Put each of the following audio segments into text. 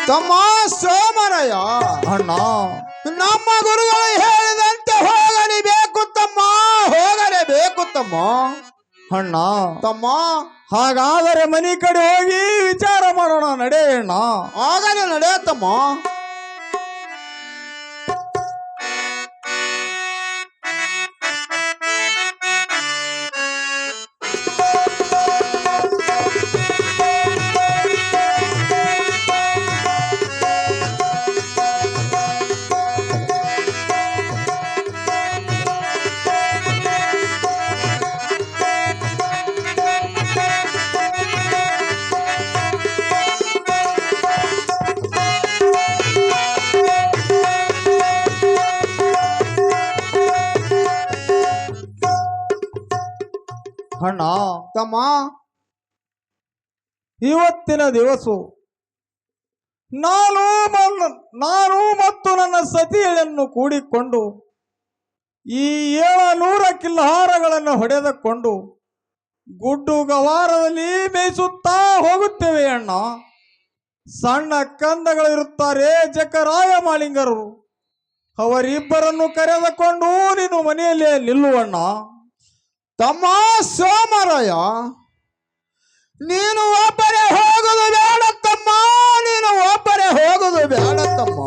ತಮ್ಮ ಸೋಮರಯ್ಯ, ಅಣ್ಣ ನಮ್ಮ ಗುರುಗಳು ಹೇಳಿದಂತೆ ಹೋಗಲೇಬೇಕು ತಮ್ಮ, ಹೋಗಲೇಬೇಕು ತಮ್ಮ. ಅಣ್ಣ ತಮ್ಮ ಹಾಗಾದರೆ ಮನೆ ಕಡೆ ಹೋಗಿ ವಿಚಾರ ಮಾಡೋಣ, ನಡೆಯಣ್ಣ. ಆಗಲೇ ನಡೆಯತ್ತಮ್ಮ. ಅಣ್ಣ ತಮ್ಮ ಇವತ್ತಿನ ದಿವಸ ನಾನು ಮತ್ತು ನನ್ನ ಸತಿಯನ್ನು ಕೂಡಿಕೊಂಡು ಈ 700 ಕಿಲ್ಲಹಾರಗಳನ್ನು ಹೊಡೆದುಕೊಂಡು ಗುಡ್ಡು ಗವಾರದಲ್ಲಿ ಮೇಯಿಸುತ್ತಾ ಹೋಗುತ್ತೇವೆ ಅಣ್ಣ. ಸಣ್ಣ ಕಂದಗಳಿರುತ್ತಾರೆ ಜಕರಾಯ ಮಾಳಿಂಗರು, ಅವರಿಬ್ಬರನ್ನು ಕರೆದುಕೊಂಡು ನೀನು ಮನೆಯಲ್ಲೇ ನಿಲ್ಲುವಣ್ಣ. ತಮ್ಮ ಸೋಮರಯ್ಯ, ನೀನು ಒಬ್ಬರೇ ಹೋಗುದು ಬೇಡ ತಮ್ಮ, ನೀನು ಒಬ್ಬರೇ ಹೋಗುದು ಬೇಡ ತಮ್ಮ.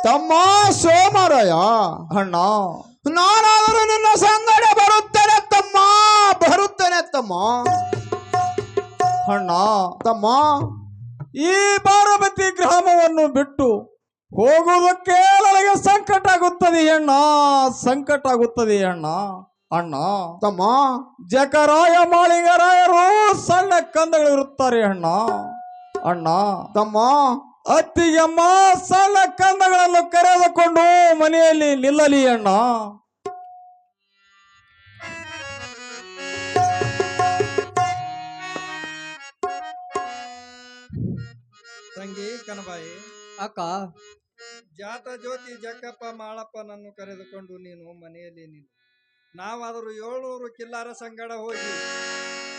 ತಮ್ಮ ಸೋಮರಯ್ಯ, ಅಣ್ಣ ನಾನಾದರೂ ನಿನ್ನ ಸಂಗಡ ಬರುತ್ತೇನೆ ತಮ್ಮ, ಬರುತ್ತೇನೆ ತಮ್ಮ. ಅಣ್ಣ ತಮ್ಮ ಈ ಬಾರಮತಿ ಗ್ರಾಮವನ್ನು ಬಿಟ್ಟು ಹೋಗುವುದಕ್ಕೆ ನನಗೆ ಸಂಕಟ ಆಗುತ್ತದೆ ಅಣ್ಣ, ಸಂಕಟ ಆಗುತ್ತದೆ ಅಣ್ಣ. ಅಣ್ಣ ತಮ್ಮ ಜಕರಾಯ ಮಾಳಿಂಗರಾಯರು ಸಣ್ಣ ಕಂದಗಳು ಇರುತ್ತಾರೆ ಅಣ್ಣ. ಅಣ್ಣ ತಮ್ಮ ಅತ್ತಿಗೆಮ್ಮ ಸಣ್ಣ ಕಂದಗಳನ್ನು ಕರೆದುಕೊಂಡು ಮನೆಯಲ್ಲಿ ನಿಲ್ಲಲಿ ಅಣ್ಣ. ತಂಗಿ ಕನಬಾಯಿ, ಅಕ್ಕ ಜಾತ ಜ್ಯೋತಿ ಜಕ್ಕಪ್ಪ ಮಾಳಪ್ಪನನ್ನು ಕರೆದುಕೊಂಡು ನೀನು ಮನೆಯಲ್ಲಿ ನಿಲ್ಲು. ನಾವಾದರೂ 700 ಕಿಲ್ಲಾರ ಸಂಗಡ ಹೋಗಿ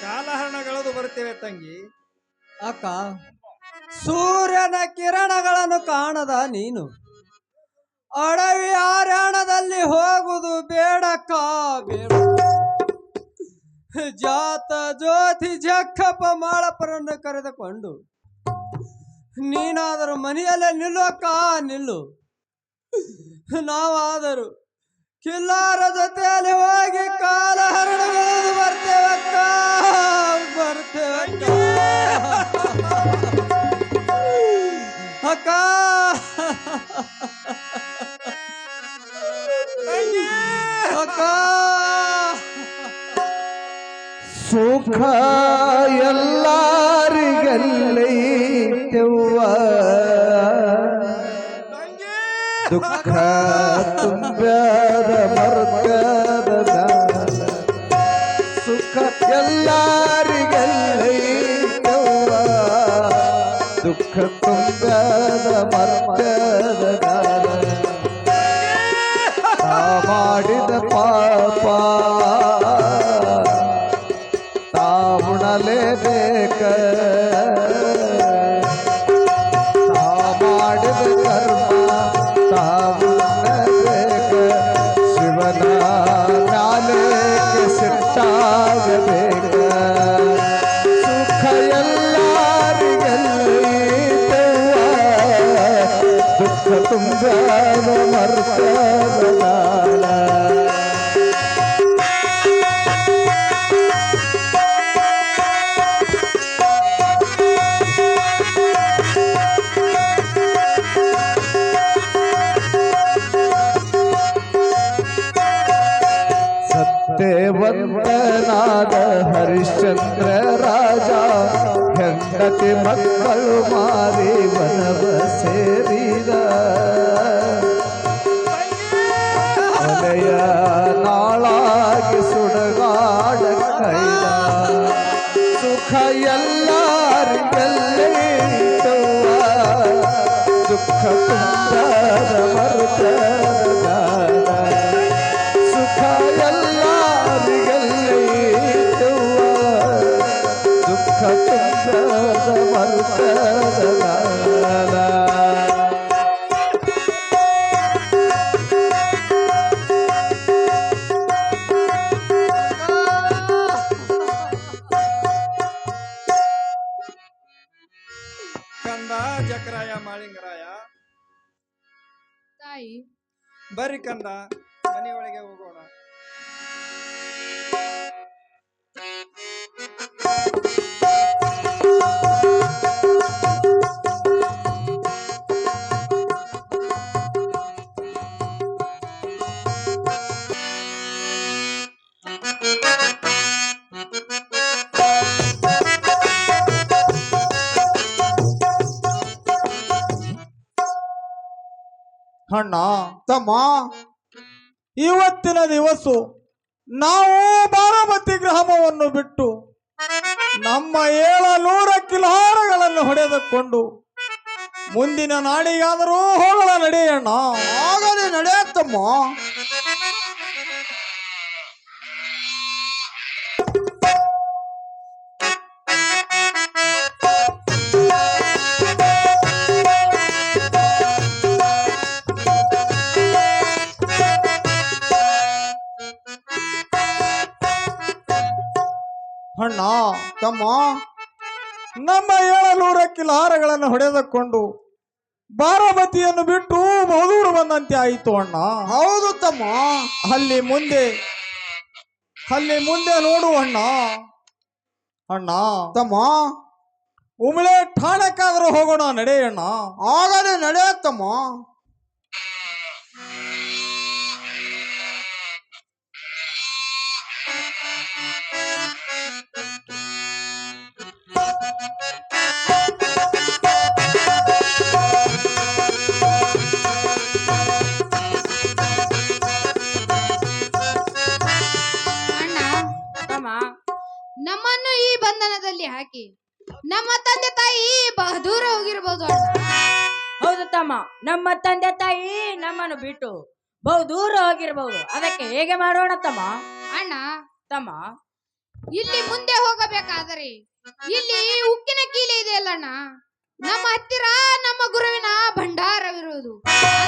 ಕಾಲಹರಣಗಳದು ಬರುತ್ತೇವೆ ತಂಗಿ. ಅಕ್ಕ, ಸೂರ್ಯನ ಕಿರಣಗಳನ್ನು ಕಾಣದ ನೀನು ಅಡವಿ ಆರ್ಯಾಣದಲ್ಲಿ ಹೋಗುವುದು ಬೇಡಕ್ಕ, ಬೇಡ. ಜಾತ ಜ್ಯೋತಿ ಜಕ್ಕಪ್ಪ ಮಾಳಪ್ಪರನ್ನು ಕರೆದುಕೊಂಡು ನೀನಾದರೂ ಮನೆಯಲ್ಲೇ ನಿಲ್ಲುವಕ್ಕ, ನಿಲ್ಲು. ನಾವಾದರೂ ಕಿಲ್ಲಾರ ಜೊತೆಯಲ್ಲಿ ಹೋಗಿ ಕಾಲಹರಣಗಳು ಬರ್ತೇವಕ್ಕ, ಬರ್ತೇವಕ್ಕ. ಅಕ್ಕ ಅಕ್ಕ, ಸುಖ ಎಲ್ಲರಿಗಲ್ಲೈತೆವ್ವ, ದುಃಖ ತುಂಬ್ಯಾದ ಮರ್ಕದ ಸುಖ ಎಲ್ಲರಿಗಲ್ಲೈತೆವ್ವ, ದುಃಖ ತುಂಬ್ಯಾದ ಮರ್ಕದ ಮಾಡಿದ ಪಾಪ ತಾವುಣಲೇಬೇಕ, ಮಾಡಿದ ಕರ್ಮ ತಾವುಣಲೇಕ, ಶಿವನ ಮ್ಯಾಲೇಕೆ ಸಿಟ್ಟಾಗಬೇಕ. ಸುಖ ಎಲ್ಲರಿಗೆಲ್ಲೈತೆವ್ವ, ದುಃಖ ತುಂಬ್ಯಾದ ಮರ್ಕದ ಕಾಲ. ಸತ್ಯವಂತನಾದ ಹರಿಶ್ಚಂದ್ರ ರಾಜ ಹೆಂಡತಿ ಮಕ್ಕಳು ಮಾರಿ ವನವ ಸೇರಿದ, ಮನೆಯ ನಾಳಾಗಿ ಸುಡಗಾಡ ಕೈದ. ಸುಖ ಎಲ್ಲರಿಗೆಲ್ಲೈತೆವ್ವ, ದುಃಖ ತುಂಬ್ಯಾದ ಮರುತದ ಸುಖ ಎಲ್ಲರಿಗೆಲ್ಲೈತೆವ್ವ, ದುಃಖ ತುಂಬ್ಯಾದ ಮರುತದ ಕಂದ ಜಕರಾಯ ಮಾಳಿಂಗರಾಯ, ತಾಯಿ ಬರ್ರಿ ಕಂದ, ಮನೆಯೊಳಗೆ ಹೋಗೋಣ. ಅಣ್ಣ, ತಮ್ಮ ಇವತ್ತಿನ ದಿವಸ ನಾವು ಬಾರಾಮತಿ ಗ್ರಾಮವನ್ನು ಬಿಟ್ಟು ನಮ್ಮ 700 ಕಿಲೋಮೀಟರ್ಗಳನ್ನು ಹೊಡೆದುಕೊಂಡು ಮುಂದಿನ ನಾಡಿಗಾದರೂ ಹೋಗಲ ನಡೆಯೋಣ. ಆಗಲೇ ನಡೆಯತ್ತಮ್ಮ. ಅಣ್ಣ, ತಮ್ಮ ನಮ್ಮ 700 ಕಿಲೋಮೀಟರ್ಗಳನ್ನು ಹೊಡೆದುಕೊಂಡು ಬಾರಾಮತಿಯನ್ನು ಬಿಟ್ಟು ಬಹುದೂರ ಬಂದಂತೆ ಆಯಿತು ಅಣ್ಣ. ಹೌದು ತಮ್ಮ. ಅಲ್ಲಿ ಮುಂದೆ ನೋಡು ಅಣ್ಣ. ಅಣ್ಣ, ತಮ್ಮ ಉಮಳೆ ಠಾಣಕ್ಕಾದರೂ ಹೋಗೋಣ ನಡೆಯಣ್ಣ. ಆಗಲೇ ನಡೆಯತ್ತಮ್ಮ. ಅಣ್ಣ, ನಮ್ಮನ್ನು ಈ ಬಂಧನದಲ್ಲಿ ಹಾಕಿ ನಮ್ಮ ತಂದೆ ತಾಯಿ ದೂರ ಹೋಗಿರ್ಬೋದು ಅಣ್ಣ. ಹೌದು ತಮ್ಮ, ನಮ್ಮ ತಂದೆ ತಾಯಿ ನಮ್ಮನ್ನು ಬಿಟ್ಟು ಬಹು ದೂರ ಹೋಗಿರಬಹುದು. ಅದಕ್ಕೆ ಹೇಗೆ ಮಾಡೋಣ ತಮ್ಮ? ಅಣ್ಣ, ತಮ್ಮ, ಇಲ್ಲಿ ಮುಂದೆ ಹೋಗಬೇಕಾದರೆ ಇಲ್ಲಿ ಉಕ್ಕಿನ ಕೀಲೆ ಇದೆಯಲ್ಲ ಅಣ್ಣ, ನಮ್ಮ ಹತ್ತಿರ ನಮ್ಮ ಗುರುವಿನ ಭಂಡಾರವಿರುವುದು.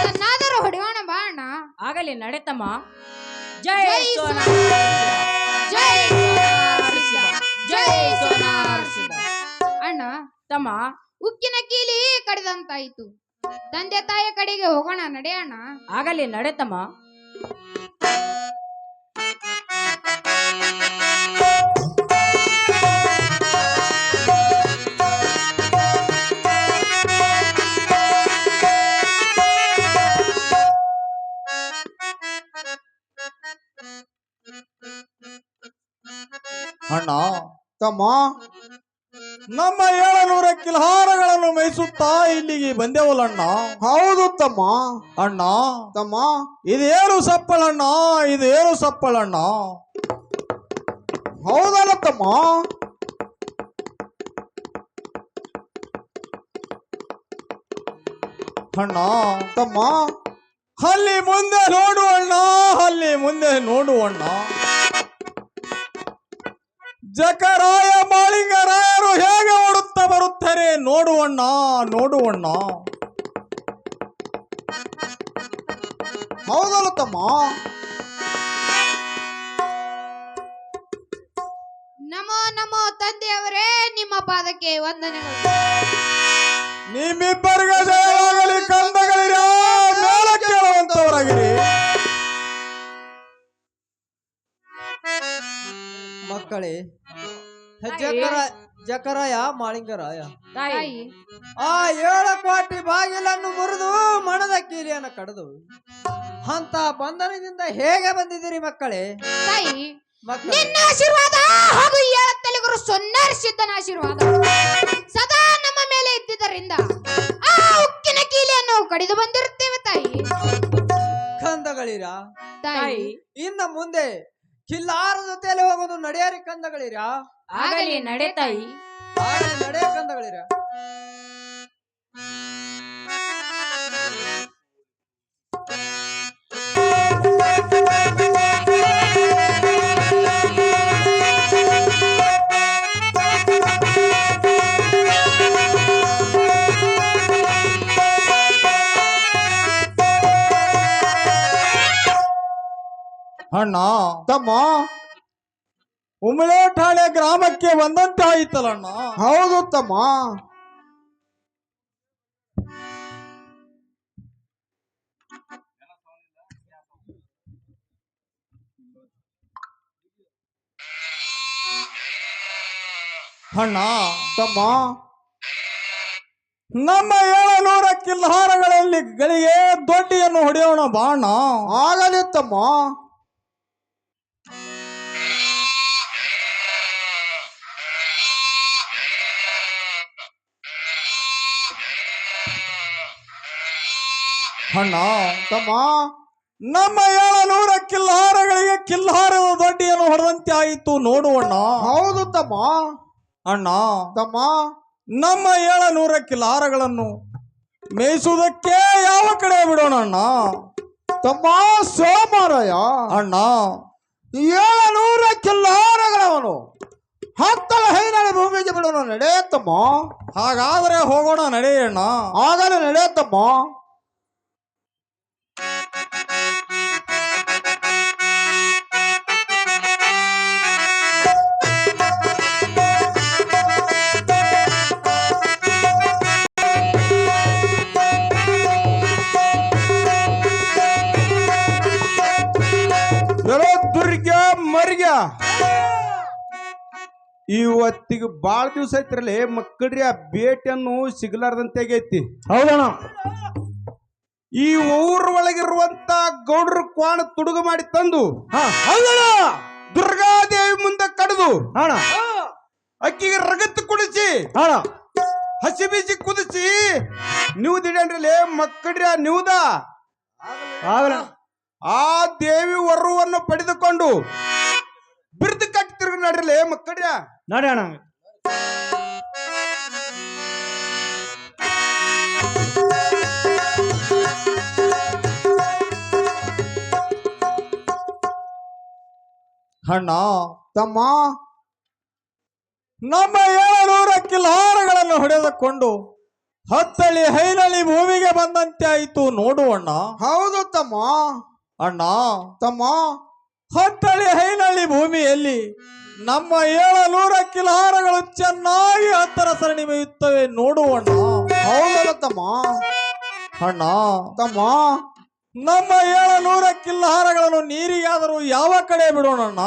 ಅದನ್ನಾದರೂ ಹೊಡೆಯೋಣ ಬಾ ಅಣ್ಣ. ಆಗಲಿ ನಡೆತಮ್ಮ. ಜೈ ಜೈ ಸೋನಾರ್ ಜೈ ಸಿದ್ಧ, ಜೈ ಸೋನಾರ್ ಸಿದ್ಧ. ಅಣ್ಣ, ತಮ್ಮ, ಉಕ್ಕಿನ ಕೀಲಿ ಕಡಿದಂತಾಯಿತು. ತಂದೆ ತಾಯಿಯ ಕಡೆಗೆ ಹೋಗೋಣ ನಡೆಯೋಣ. ಆಗಲಿ ನಡೆತಮ್ಮ. ಅಣ್ಣ, ತಮ್ಮ ನಮ್ಮ 700 ಕಿಲೋಮೀಟರ್ಗಳನ್ನು ಮೇಯಿಸುತ್ತಾ ಇಲ್ಲಿಗೆ ಬಂದೆವಲ್ಲಣ್ಣ. ಹೌದು ತಮ್ಮ. ಅಣ್ಣ, ತಮ್ಮ ಇದೇನು ಸಪ್ಪಳಣ್ಣ, ಇದೇನು ಸಪ್ಪಳಣ್ಣ. ಹೌದಲ್ಲ ತಮ್ಮ. ಅಣ್ಣ, ತಮ್ಮ ಅಲ್ಲಿ ಮುಂದೆ ನೋಡು ಅಣ್ಣ, ಅಲ್ಲಿ ಮುಂದೆ ನೋಡು ಅಣ್ಣ. ಜಕರಾಯ ಮಾಳಿಂಗರಾಯರು ಹೇಗೆ ಓಡುತ್ತಾ ಬರುತ್ತಾರೆ ನೋಡುವಣ್ಣ, ನೋಡುವಣ್ಣ. ಹೌದಲ್ಲ ತಮ್ಮ. ನಮೋ ನಮೋ ತಂದೆಯವರೇ, ನಿಮ್ಮ ಪಾದಕ್ಕೆ ವಂದನೆಗಳು. ನಿಮ್ಮಿಬ್ಬರಿಗೆ ಜಯವಾಗಲಿ ಕಂದಗಳಿರ ಮೇಲ ಕೇಳುವಂತವರಾಗಿರಿ. ಮಕ್ಕಳೇ, ತಾಯಿ. ಜಕರಾಯ ಮಾಳಿಂಗರಾಯ, ತಾಯಿ, ತಾಯಿ, ಆ 7 ಕೋಟಿ ಬಾಗಿಲನ್ನು ಮುರಿದು ಮಣದ ಕೀಲಿಯನ್ನು ಕಡಿದು ಅಂತ ಬಂಧನದಿಂದ ಹೇಗೆ ಬಂದಿದ್ದೀರಿ ಮಕ್ಕಳೇ? ತಾಯಿ, ಮಕ್ಕಳೇ, ನಿನ್ನ ಆಶೀರ್ವಾದ ಹಾಗೂ ಏಳತ್ತಲೆಗುರು ಸೊನ್ನಾರ್ ಸಿದ್ಧನ ಆಶೀರ್ವಾದ ಸದಾ ನಮ್ಮ ಮೇಲೆ ಇದ್ದಿದ್ದರಿಂದ ಆ ಉಕ್ಕಿನ ಕೀಲಿಯನ್ನು ಕಡಿದು ಬಂದಿರುತ್ತೇವೆ ತಾಯಿ. ಕಂದಗಳಿರ, ತಾಯಿ, ಇನ್ನು ಮುಂದೆ ಕಿಲ್ಲಾರ ಜೊತೆಯಲ್ಲಿ ಹೋಗೋದು ನಡೆಯರಿ ಕಂದಗಳಿರ. ಆಗಲಿ ನಡೆ ತಾಯಿ. ಆಗಲೇ ನಡೆಯ ಕಂದಗಳಿರ. ಅಣ್ಣ, ತಮ್ಮ ಉಮಳೆ ಠಾಣೆ ಗ್ರಾಮಕ್ಕೆ ಬಂದಂತೆ ಆಯಿತಲ್ಲಣ್ಣ. ಹೌದು ತಮ್ಮ. ಅಣ್ಣ ತಮ್ಮ ನಮ್ಮ 700 ಕಿಲ್ಹಾರಗಳಲ್ಲಿ ಗಳಿಗೆ ದೊಡ್ಡಿಯನ್ನು ಹೊಡೆಯೋಣ ಬಾಣ. ಆಗಲಿ ತಮ್ಮ. ಅಣ್ಣ ತಮ್ಮ ನಮ್ಮ 700 ಕಿಲ್ಹಾರಗಳಿಗೆ ಕಿಲ್ಹಾರದ ದೊಡ್ಡಿಯನ್ನು ಹೊಡೆದಂತೆ ಆಯಿತು ನೋಡುವಣ್ಣ. ಹೌದು ತಮ್ಮ. ಅಣ್ಣ ತಮ್ಮ ನಮ್ಮ 700 ಕಿಲ್ಹಾರಗಳನ್ನು ಮೇಯಿಸುವುದಕ್ಕೆ ಯಾವ ಕಡೆ ಬಿಡೋಣ ಅಣ್ಣ? ತಮ್ಮ ಸೋಮರಾಯ ಅಣ್ಣ 700 ಕಿಲ್ಲಾರಗಳವನು ಹತ್ತಲ ಹೈನಾಳಿ ಭೂಮಿಗೆ ಬಿಡೋಣ ನಡೆಯತ್ತಮ್ಮ. ಹಾಗಾದರೆ ಹೋಗೋಣ ನಡೆಯಣ್ಣ. ಆಗಲೇ ನಡೆಯತ್ತಮ್ಮ. ದುರ್ಗ ಮರ್ಗ ಇವತ್ತಿಗೆ ಬಾಳ ದಿವಸ ಐತ್ರಲ್ಲೇ ಮಕ್ಕಳ್ರಿ ಆ ಭೇಟಿಯನ್ನು ಸಿಗಲಾರ್ದಂತೆ ಆಗೈತಿ. ಹೌದಣ್ಣ. ಈ ಊರ ಒಳಗಿರುವಂತ ಗೌಡ್ರ ಕ್ವಾಣ ತುಡುಗು ಮಾಡಿ ತಂದು ದುರ್ಗಾದೇವಿ ಮುಂದೆ ಕಡಿದು ಅಕ್ಕಿಗೆ ರಗತ್ತು ಕುಡಿಸಿ ಹಸಿ ಬೀಜಿ ಕುದಿಸಿ ನೀವು ದಿಡೇನ್ರಲ್ಲೇ ಮಕ್ಕಳ್ರಿ ಆ ನೀವುದ ಆ ದೇವಿ ವರುವನ್ನು ಪಡೆದುಕೊಂಡು ಬಿರ್ದು ಕಟ್ಟಿ ತಿರುಗಿ ನಡ್ರಲೇ ಮಕ್ಕಳ್ಯ ನಡೆಯೋಣ. ಅಣ್ಣ ತಮ್ಮ ನಮ್ಮ 700 ಕಿಲ್ಹಾರಗಳನ್ನು ಹೊಡೆದುಕೊಂಡು ಹತ್ತಳಿ ಹೈನಳಿ ಭೂಮಿಗೆ ಬಂದಂತೆ ಆಯಿತು ನೋಡುವಣ್ಣ. ಹೌದು ತಮ್ಮ. ಅಣ್ಣ ತಮ್ಮ ಹತ್ತಳಿ ಹೈನಳ್ಳಿ ಭೂಮಿಯಲ್ಲಿ ನಮ್ಮ 700 ಕಿಲ್ಹಾರಗಳು ಚೆನ್ನಾಗಿ ಹತ್ತರ ಸರಣಿ ಮೇಯುತ್ತವೆ ನೋಡುವಣ್ಣ. ಹೌದಲ್ಲ ತಮ್ಮ. ಅಣ್ಣ ತಮ್ಮ ನಮ್ಮ 700 ಕಿಲ್ಹಾರಗಳನ್ನು ನೀರಿಗಾದರೂ ಯಾವ ಕಡೆ ಬಿಡೋಣಣ್ಣ?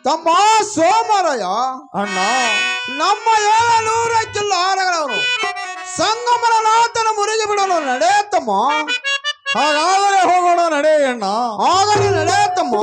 ತಮ್ಮ ಸೋಮರಾಯ ಅಣ್ಣ ನಮ್ಮ 700 ಕಿಲ್ಲಾರಗಳವನು ಸಂಗಮನಾಥನ ಮುರಿಗೆ ಬಿಡೋಣ ನಡೆಯತ್ತಮ್ಮ. ಹಾಗಾದರೆ ಹೋಗೋಣ ನಡೆಯಣ್ಣ. ಆಗಲೇ ನಡೆಯತ್ತಮ್ಮ.